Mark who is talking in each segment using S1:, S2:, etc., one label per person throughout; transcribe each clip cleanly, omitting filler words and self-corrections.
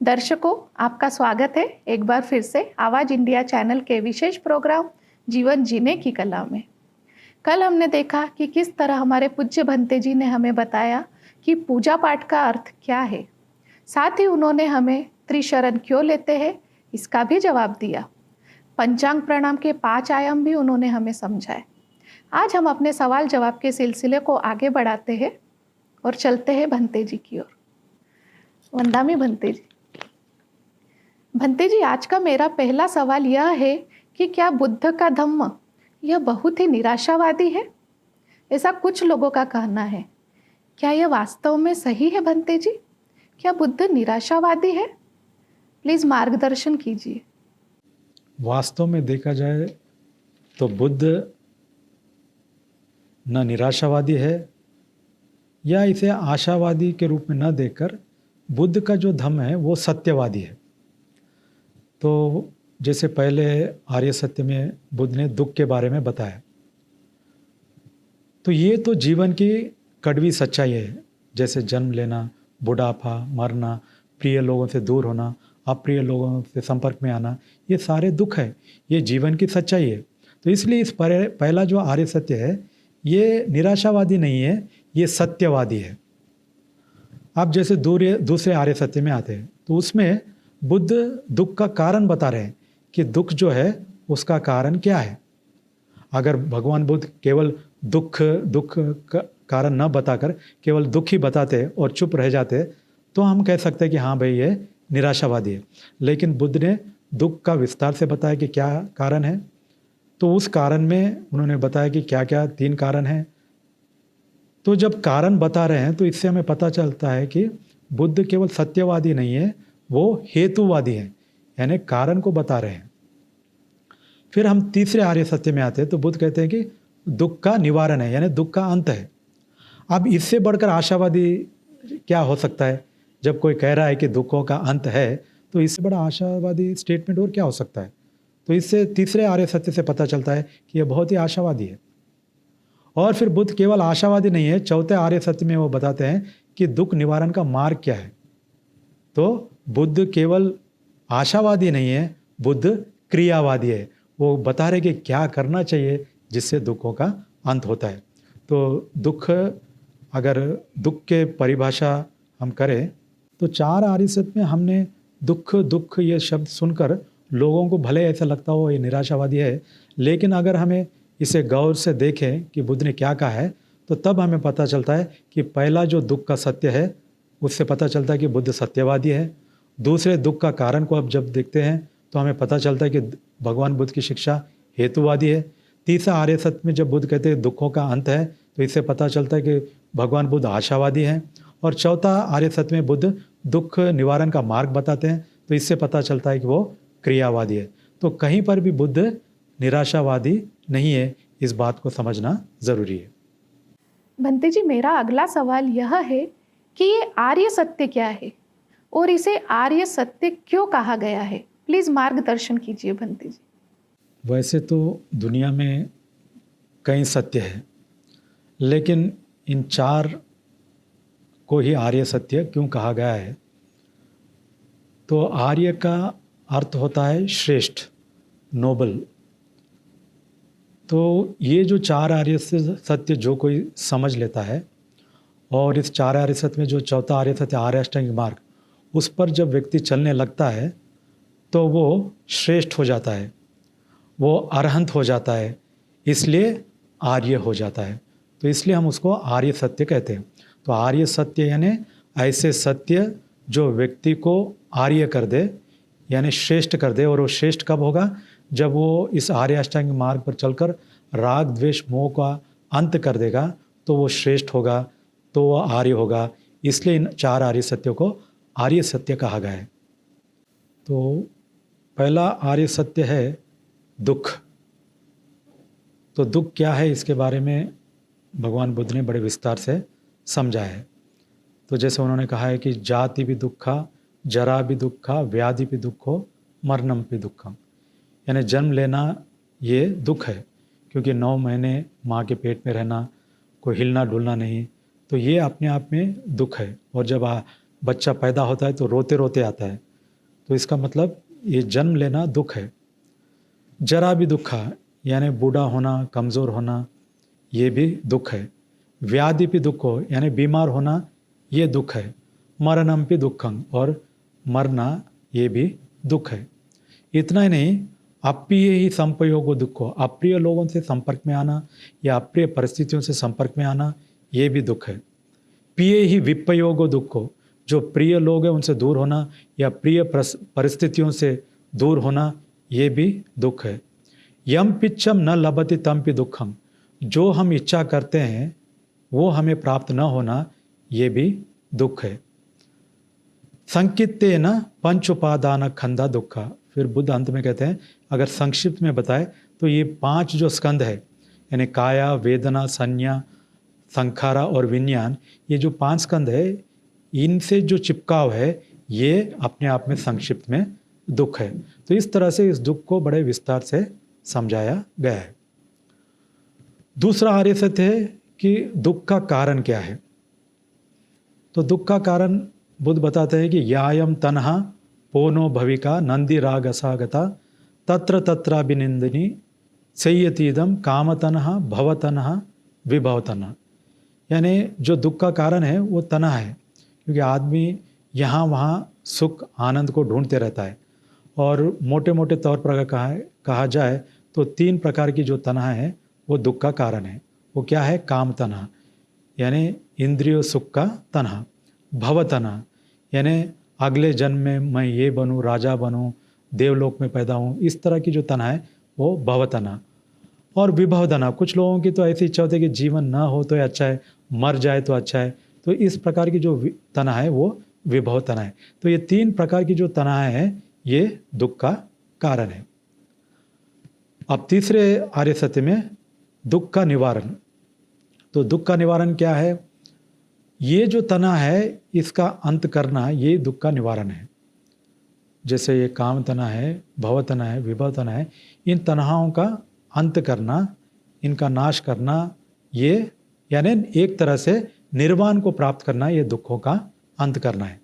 S1: दर्शकों, आपका स्वागत है एक बार फिर से आवाज़ इंडिया चैनल के विशेष प्रोग्राम जीवन जीने की कला में। कल हमने देखा कि किस तरह हमारे पूज्य भंते जी ने हमें बताया कि पूजा पाठ का अर्थ क्या है। साथ ही उन्होंने हमें त्रिशरण क्यों लेते हैं इसका भी जवाब दिया। पंचांग प्रणाम के 5 आयाम भी उन्होंने हमें समझाए। आज हम अपने सवाल जवाब के सिलसिले को आगे बढ़ाते हैं और चलते हैं भंते जी की ओर। वंदामी भंते जी। भंते जी, आज का मेरा पहला सवाल यह है कि क्या बुद्ध का धम्म यह बहुत ही निराशावादी है? ऐसा कुछ लोगों का कहना है। क्या यह वास्तव में सही है भंते जी? क्या बुद्ध निराशावादी है? प्लीज मार्गदर्शन कीजिए।
S2: वास्तव में देखा जाए तो बुद्ध न निराशावादी है या इसे आशावादी के रूप में न देखकर बुद्ध का जो धम्म है वो सत्यवादी है। तो जैसे पहले आर्य सत्य में बुद्ध ने दुख के बारे में बताया, तो ये तो जीवन की कड़वी सच्चाई है। जैसे जन्म लेना, बुढ़ापा, मरना, प्रिय लोगों से दूर होना, अप्रिय लोगों से संपर्क में आना, ये सारे दुख है, ये जीवन की सच्चाई है। तो इसलिए इस पहला जो आर्य सत्य है ये निराशावादी नहीं है, ये सत्यवादी है। आप जैसे दूसरे आर्य सत्य में आते हैं तो उसमें बुद्ध दुख का कारण बता रहे हैं कि दुख जो है उसका कारण क्या है। अगर भगवान बुद्ध केवल दुख का कारण न बताकर केवल दुख ही बताते और चुप रह जाते तो हम कह सकते हैं कि हाँ भाई ये निराशावादी है। लेकिन बुद्ध ने दुख का विस्तार से बताया कि क्या कारण है। तो उस कारण में उन्होंने बताया कि क्या क्या 3 कारण हैं। तो जब कारण बता रहे हैं तो इससे हमें पता चलता है कि बुद्ध केवल सत्यवादी नहीं है, वो हेतुवादी है, यानी कारण को बता रहे हैं। फिर हम तीसरे आर्य सत्य में आते हैं तो बुद्ध कहते हैं कि दुख का निवारण है, यानी दुख का अंत है। अब इससे बढ़कर आशावादी क्या हो सकता है? जब कोई कह रहा है कि दुखों का अंत है तो इससे बड़ा आशावादी स्टेटमेंट और क्या हो सकता है? तो इससे तीसरे आर्य सत्य से पता चलता है कि यह बहुत ही आशावादी है। और फिर बुद्ध केवल आशावादी नहीं है, चौथे आर्य सत्य में वो बताते हैं कि दुख निवारण का मार्ग क्या है। तो बुद्ध केवल आशावादी नहीं है, बुद्ध क्रियावादी है। वो बता रहे कि क्या करना चाहिए जिससे दुखों का अंत होता है। तो दुख, अगर दुख के परिभाषा हम करें तो 4 आर्य सत्य में हमने दुख ये शब्द सुनकर लोगों को भले ऐसा लगता हो ये निराशावादी है, लेकिन अगर हमें इसे गौर से देखें कि बुद्ध ने क्या कहा है तो तब हमें पता चलता है कि पहला जो दुख का सत्य है उससे पता चलता है कि बुद्ध सत्यवादी है। दूसरे दुख का कारण को अब जब देखते हैं तो हमें पता चलता है कि भगवान बुद्ध की शिक्षा हेतुवादी है। तीसरा आर्य सत्य में जब बुद्ध कहते हैं दुखों का अंत है तो इससे पता चलता है कि भगवान बुद्ध आशावादी हैं। और चौथा आर्य सत्य में बुद्ध दुख निवारण का मार्ग बताते हैं तो इससे पता चलता है कि वो क्रियावादी है। तो कहीं पर भी बुद्ध निराशावादी नहीं है, इस बात को समझना जरूरी है।
S1: भंते जी, मेरा अगला सवाल यह है कि ये आर्य सत्य क्या है और इसे आर्य सत्य क्यों कहा गया है? प्लीज मार्गदर्शन कीजिए भंते जी।
S2: वैसे तो दुनिया में कई सत्य है, लेकिन इन 4 को ही आर्य सत्य क्यों कहा गया है? तो आर्य का अर्थ होता है श्रेष्ठ, नोबल। तो ये जो 4 आर्य सत्य जो कोई समझ लेता है और इस 4 आर्य सत्य में जो चौथा आर्य सत्य आर्य अष्टांगिक मार्ग, उस पर जब व्यक्ति चलने लगता है तो वो श्रेष्ठ हो जाता है, वो अरहंत हो जाता है, इसलिए आर्य हो जाता है। तो इसलिए हम उसको आर्य सत्य कहते हैं। तो आर्य सत्य यानी ऐसे सत्य जो व्यक्ति को आर्य कर दे, यानी श्रेष्ठ कर दे। और वो श्रेष्ठ कब होगा? जब वो इस आर्य अष्टांगिक मार्ग पर चलकर राग द्वेष मोह का अंत कर देगा तो वो श्रेष्ठ होगा, तो वो आर्य होगा। इसलिए इन 4 आर्य सत्यों को आर्य सत्य कहा गया है। तो पहला आर्य सत्य है दुख। तो दुख क्या है इसके बारे में भगवान बुद्ध ने बड़े विस्तार से समझा है। तो जैसे उन्होंने कहा है कि जाति भी दुखा, जरा भी दुखा, व्याधि भी दुखो, मरणम भी दुखम। यानी जन्म लेना ये दुख है, क्योंकि 9 महीने माँ के पेट में रहना, कोई हिलना डुलना नहीं, तो ये अपने आप में दुख है। और जब बच्चा पैदा होता है तो रोते रोते आता है, तो इसका मतलब ये जन्म लेना दुख है। जरा भी दुखा यानी बूढ़ा होना, कमज़ोर होना, ये भी दुख है। व्याधि भी दुखो यानी बीमार होना, ये दुख है। मरणम भी दुखं, और मरना ये भी दुख है। इतना ही नहीं, अप्रिय ही संपयोगो दुखो, अप्रिय लोगों से संपर्क में आना या अप्रिय परिस्थितियों से संपर्क में आना, ये भी दुख है। प्रिय ही विपयोगो दुखो, जो प्रिय लोग हैं उनसे दूर होना या प्रिय परिस्थितियों से दूर होना, ये भी दुख है। यम पिच्छम न लभति तम पि दुखम, जो हम इच्छा करते हैं वो हमें प्राप्त न होना, ये भी दुख है। संकित्ते न पंच उपादान खंदा दुखा, फिर बुद्ध अंत में कहते हैं अगर संक्षिप्त में बताए तो ये 5 जो स्कंद है यानी काया, वेदना, संज्ञा, संखारा और विज्ञान, ये जो 5 स्कंद है इनसे जो चिपकाव है ये अपने आप में संक्षिप्त में दुख है। तो इस तरह से इस दुख को बड़े विस्तार से समझाया गया है। दूसरा आर्य सत्य है कि दुख का कारण क्या है। तो दुख का कारण बुद्ध बताते हैं कि यायम तन्हा पोनो भविका नंदी राग असागता तत्र तत्राभिनिंदिनी संयतीदम काम तन्हा भव तन्हा विभव तन्हा, यानी जो दुख का कारण है वो तना है, क्योंकि आदमी यहाँ वहाँ सुख आनंद को ढूंढते रहता है। और मोटे मोटे तौर पर अगर कहा जाए तो 3 प्रकार की जो तनहा है वो दुख का कारण है। वो क्या है? काम तनहा यानी इंद्रिय सुख का तनहा, भव तनहा यानी अगले जन्म में मैं ये बनूं, राजा बनूं, देवलोक में पैदा हूँ, इस तरह की जो तनहा है वो भव तनहा। और विभव तनहा, कुछ लोगों की तो ऐसी इच्छा होती है कि जीवन ना हो तो अच्छा है, मर जाए तो अच्छा है, तो इस प्रकार की जो तनहा है वो विभव तनहा है। तो ये 3 प्रकार की जो तनहा है ये दुख का कारण है। अब तीसरे आर्य सत्य में दुख का निवारण। तो दुख का निवारण क्या है? ये जो तना है इसका अंत करना, ये दुख का निवारण है। जैसे ये काम तना है, भव तना है, विभव तना है, इन तनाओं का अंत करना, इनका नाश करना, ये यानी एक तरह से निर्वाण को प्राप्त करना, ये दुखों का अंत करना है।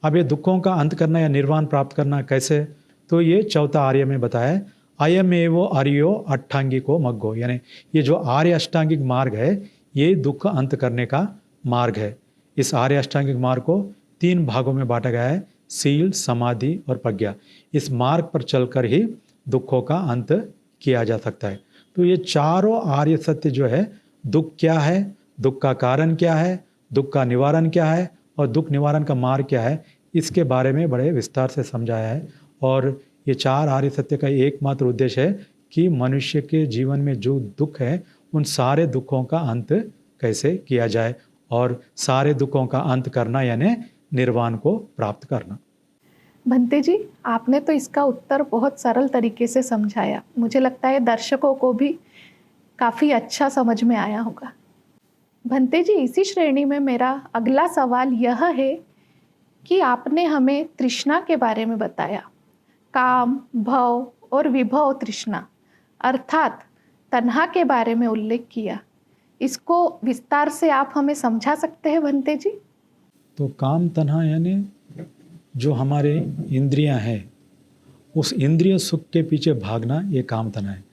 S2: अब ये दुखों का अंत करना या निर्वाण प्राप्त करना कैसे? तो ये चौथा आर्य में बताया है, अयमेवो आर्यो अष्टांगिको मग्गो, यानी ये जो आर्य अष्टांगिक मार्ग है ये दुख अंत करने का मार्ग है। इस आर्य अष्टांगिक मार्ग को 3 भागों में बांटा गया है, सील, समाधि और प्रज्ञा। इस मार्ग पर चलकर ही दुखों का अंत किया जा सकता है। तो ये चारों आर्य सत्य जो है, दुख क्या है, दुख का कारण क्या है, दुख का निवारण क्या है और दुख निवारण का मार्ग क्या है, इसके बारे में बड़े विस्तार से समझाया है। और ये 4 आर्य सत्य का एकमात्र उद्देश्य है कि मनुष्य के जीवन में जो दुख है उन सारे दुखों का अंत कैसे किया जाए और सारे दुखों का अंत करना यानी निर्वाण को प्राप्त करना।
S1: भंते जी, आपने तो इसका उत्तर बहुत सरल तरीके से समझाया। मुझे लगता है दर्शकों को भी काफ़ी अच्छा समझ में आया होगा। भंते जी, इसी श्रेणी में मेरा अगला सवाल यह है कि आपने हमें तृष्णा के बारे में बताया, काम, भव और विभव तृष्णा अर्थात तन्हा के बारे में उल्लेख किया। इसको विस्तार से आप हमें समझा सकते हैं भंते जी?
S2: तो काम तन्हा यानी जो हमारे इंद्रियां हैं उस इंद्रिय सुख के पीछे भागना, ये काम तन्हा है।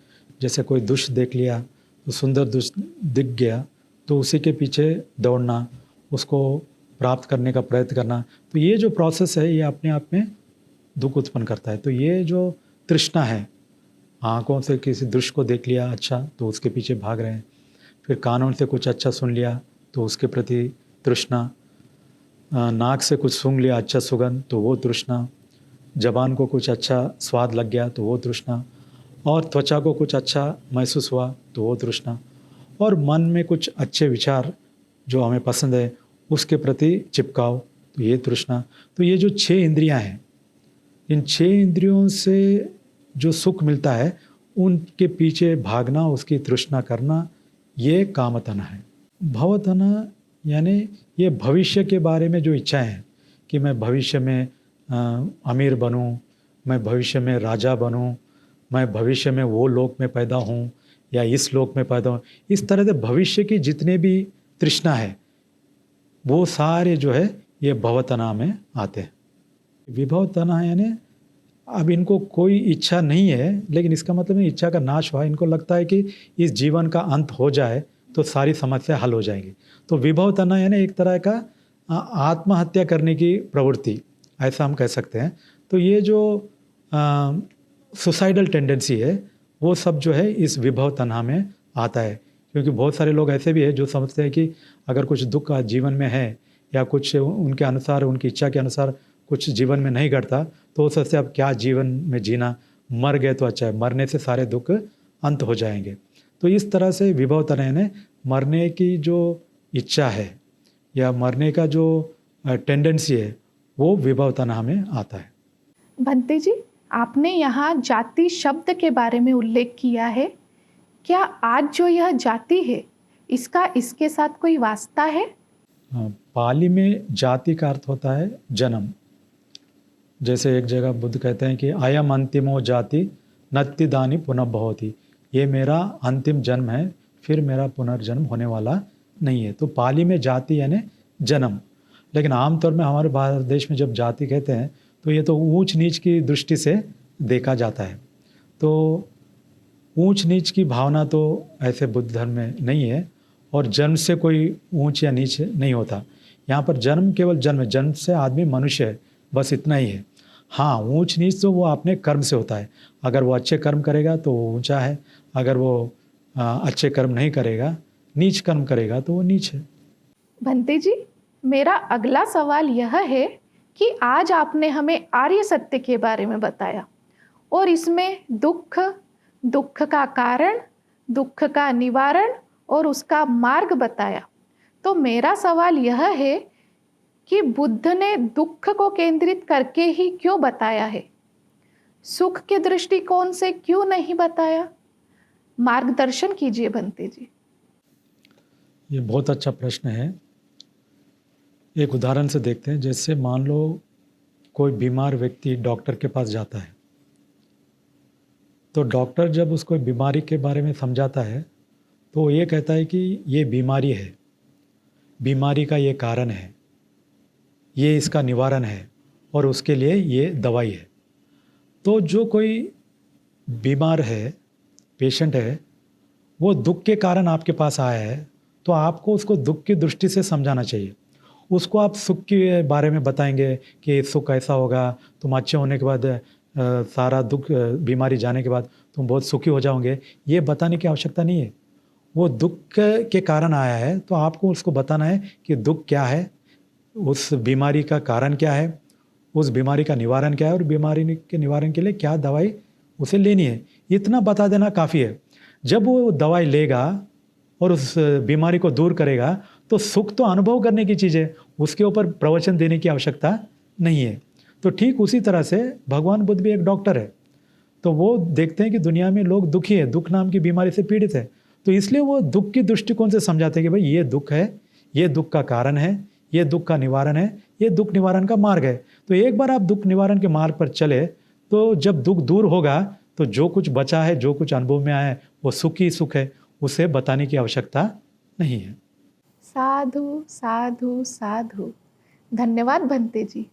S2: जैसे कोई दृश्य देख लिया तो सुंदर दृश्य दिख गया तो उसी के पीछे दौड़ना, उसको प्राप्त करने का प्रयत्न करना, तो ये जो प्रोसेस है ये अपने आप में दुख उत्पन्न करता है। तो ये जो तृष्णा है, आँखों से किसी दृश्य को देख लिया अच्छा तो उसके पीछे भाग रहे हैं, फिर कानों से कुछ अच्छा सुन लिया तो उसके प्रति तृष्णा, नाक से कुछ सूंघ लिया अच्छा सुगंध तो वो तृष्णा, जबान को कुछ अच्छा स्वाद लग गया तो वो तृष्णा, और त्वचा को कुछ अच्छा महसूस हुआ तो वो तृष्णा, और मन में कुछ अच्छे विचार जो हमें पसंद है उसके प्रति चिपकाव तो ये तृष्णा। तो ये जो 6 इंद्रियां हैं, इन 6 इंद्रियों से जो सुख मिलता है उनके पीछे भागना, उसकी तृष्णा करना, ये कामतना है। भवतना यानी ये भविष्य के बारे में जो इच्छाएं हैं कि मैं भविष्य में अमीर बनूं, मैं भविष्य में राजा बनूं, मैं भविष्य में वो लोक में पैदा हूं या इस लोक में पैदा हूं, इस तरह से भविष्य की जितने भी तृष्णा है वो सारे जो है ये भवतना में आते हैं। विभव तन्हा यानी अब इनको कोई इच्छा नहीं है, लेकिन इसका मतलब नहीं इच्छा का नाश हुआ, इनको लगता है कि इस जीवन का अंत हो जाए तो सारी समस्या हल हो जाएंगी। तो विभव तन्हा यानी एक तरह का आत्महत्या करने की प्रवृत्ति, ऐसा हम कह सकते हैं। तो ये जो सुसाइडल टेंडेंसी है वो सब जो है इस विभव तन्हा में आता है। क्योंकि बहुत सारे लोग ऐसे भी हैं जो समझते हैं कि अगर कुछ दुख जीवन में है या कुछ उनके अनुसार, उनकी इच्छा के अनुसार कुछ जीवन में नहीं घटता, तो उस से अब क्या जीवन में जीना, मर गए तो अच्छा है, मरने से सारे दुख अंत हो जाएंगे। तो इस तरह से विभव तन्हा ने मरने की जो इच्छा है या मरने का जो टेंडेंसी है वो विभव तन्हा में आता है।
S1: भंते जी, आपने यहाँ जाति शब्द के बारे में उल्लेख किया है। क्या आज जो यह जाति है इसका इसके साथ कोई वास्ता है?
S2: पाली में जाति का अर्थ होता है जन्म। जैसे एक जगह बुद्ध कहते हैं कि अयम अंतिमो जाति नत्ति दानी पुनः भवति, ये मेरा अंतिम जन्म है, फिर मेरा पुनर्जन्म होने वाला नहीं है। तो पाली में जाति यानी जन्म। लेकिन आमतौर में हमारे भारत देश में जब जाति कहते हैं तो ये तो ऊंच नीच की दृष्टि से देखा जाता है। तो ऊंच नीच की भावना तो ऐसे बुद्ध धर्म में नहीं है, और जन्म से कोई ऊंच या नीच नहीं होता। यहाँ पर जन्म केवल जन्म है, जन्म से आदमी मनुष्य है, बस इतना ही है। हाँ, ऊंच नीच तो वो अपने कर्म से होता है। अगर वो अच्छे कर्म करेगा तो वो ऊंचा है, अगर वो अच्छे कर्म नहीं करेगा, नीच कर्म करेगा तो वो नीच है।
S1: भंते जी, मेरा अगला सवाल यह है कि आज आपने हमें आर्य सत्य के बारे में बताया और इसमें दुख, दुख का कारण, दुख का निवारण और उसका मार्ग बताया। तो मेरा सवाल यह है कि बुद्ध ने दुख को केंद्रित करके ही क्यों बताया है? सुख के दृष्टिकोण से क्यों नहीं बताया? मार्गदर्शन कीजिए भंते जी।
S2: ये बहुत अच्छा प्रश्न है। एक उदाहरण से देखते हैं। जैसे मान लो कोई बीमार व्यक्ति डॉक्टर के पास जाता है, तो डॉक्टर जब उसको बीमारी के बारे में समझाता है तो ये कहता है कि ये बीमारी है, बीमारी का ये कारण है, ये इसका निवारण है और उसके लिए ये दवाई है। तो जो कोई बीमार है, पेशेंट है, वो दुख के कारण आपके पास आया है, तो आपको उसको दुख की दृष्टि से समझाना चाहिए। उसको आप सुख के बारे में बताएंगे कि सुख ऐसा होगा, तुम अच्छे होने के बाद सारा दुख, बीमारी जाने के बाद तुम बहुत सुखी हो जाओगे, ये बताने की आवश्यकता नहीं है। वो दुख के कारण आया है तो आपको उसको बताना है कि दुख क्या है, उस बीमारी का कारण क्या है, उस बीमारी का निवारण क्या है और बीमारी के निवारण के लिए क्या दवाई उसे लेनी है। इतना बता देना काफ़ी है। जब वो दवाई लेगा और उस बीमारी को दूर करेगा तो सुख तो अनुभव करने की चीज़ है, उसके ऊपर प्रवचन देने की आवश्यकता नहीं है। तो ठीक उसी तरह से भगवान बुद्ध भी एक डॉक्टर है। तो वो देखते हैं कि दुनिया में लोग दुखी है, दुख नाम की बीमारी से पीड़ित है, तो इसलिए वो दुख की दृष्टिकोण से समझाते हैं कि भाई ये दुख है, ये दुख का कारण है, ये दुख का निवारण है, ये दुख निवारण का मार्ग है। तो एक बार आप दुख निवारण के मार्ग पर चले तो जब दुख दूर होगा तो जो कुछ बचा है, जो कुछ अनुभव में आया है, वो सुख ही सुख है, उसे बताने की आवश्यकता नहीं है।
S1: साधु साधु साधु। धन्यवाद भंते जी,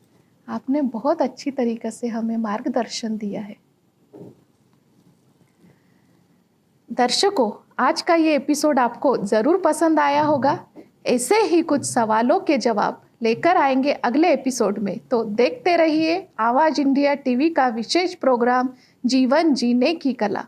S1: आपने बहुत अच्छी तरीके से हमें मार्गदर्शन दिया है। दर्शकों, आज का ये एपिसोड आपको ज़रूर पसंद आया होगा। ऐसे ही कुछ सवालों के जवाब लेकर आएंगे अगले एपिसोड में। तो देखते रहिए आवाज़ इंडिया टीवी का विशेष प्रोग्राम जीवन जीने की कला।